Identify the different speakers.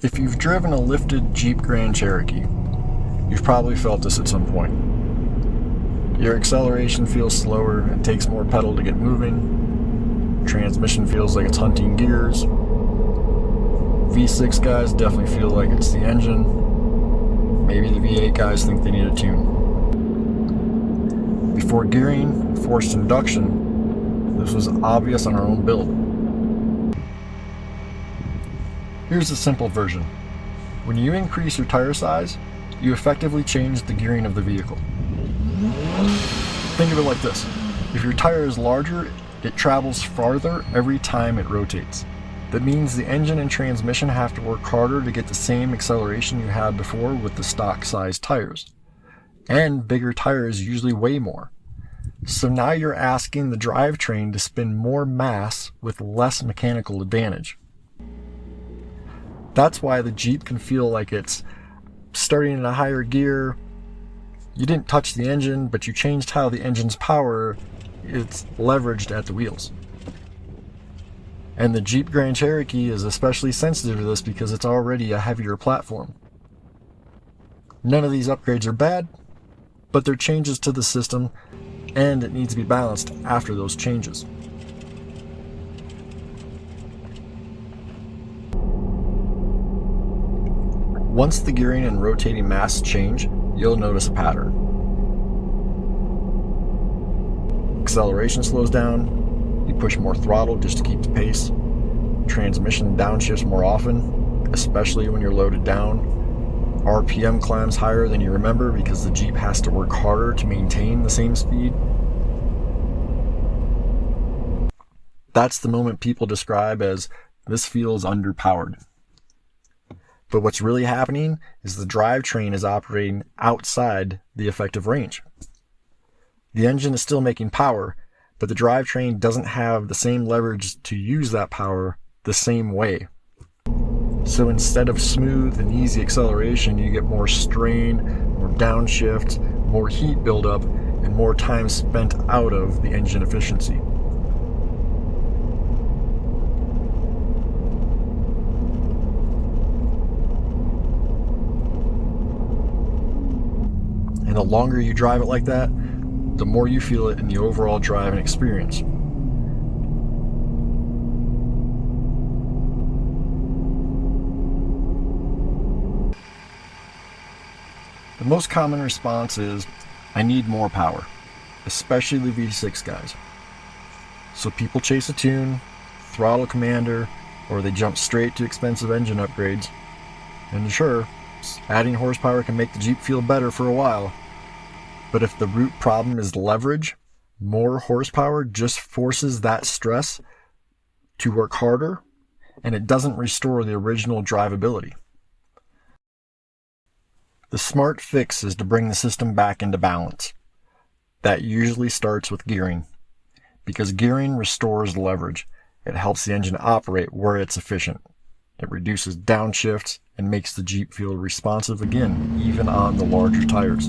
Speaker 1: If you've driven a lifted Jeep Grand Cherokee, you've probably felt this at some point. Your acceleration feels slower and takes more pedal to get moving. Transmission feels like it's hunting gears. V6 guys definitely feel like it's the engine. Maybe the V8 guys think they need a tune. Before gearing, forced induction, this was obvious on our own build. Here's the simple version. When you increase your tire size, you effectively change the gearing of the vehicle. Think of it like this. If your tire is larger, it travels farther every time it rotates. That means the engine and transmission have to work harder to get the same acceleration you had before with the stock size tires. And bigger tires usually weigh more. So now you're asking the drivetrain to spin more mass with less mechanical advantage. That's why the Jeep can feel like it's starting in a higher gear. You didn't touch the engine, but you changed how the engine's power is leveraged at the wheels. And the Jeep Grand Cherokee is especially sensitive to this because it's already a heavier platform. None of these upgrades are bad, but they're changes to the system, and it needs to be balanced after those changes. Once the gearing and rotating mass change, you'll notice a pattern. Acceleration slows down, you push more throttle just to keep the pace. Transmission downshifts more often, especially when you're loaded down. RPM climbs higher than you remember because the Jeep has to work harder to maintain the same speed. That's the moment people describe as, "This feels underpowered." But what's really happening is the drivetrain is operating outside the effective range. The engine is still making power, but the drivetrain doesn't have the same leverage to use that power the same way. So instead of smooth and easy acceleration, you get more strain, more downshift, more heat buildup, and more time spent out of the engine efficiency. And the longer you drive it like that, the more you feel it in the overall driving experience. The most common response is, "I need more power," especially the V6 guys. So people chase a tune, throttle commander, or they jump straight to expensive engine upgrades. And sure, adding horsepower can make the Jeep feel better for a while. But if the root problem is leverage, more horsepower just forces that stress to work harder, and it doesn't restore the original drivability. The smart fix is to bring the system back into balance. That usually starts with gearing, because gearing restores leverage. It helps the engine operate where it's efficient. It reduces downshifts and makes the Jeep feel responsive again, even on the larger tires.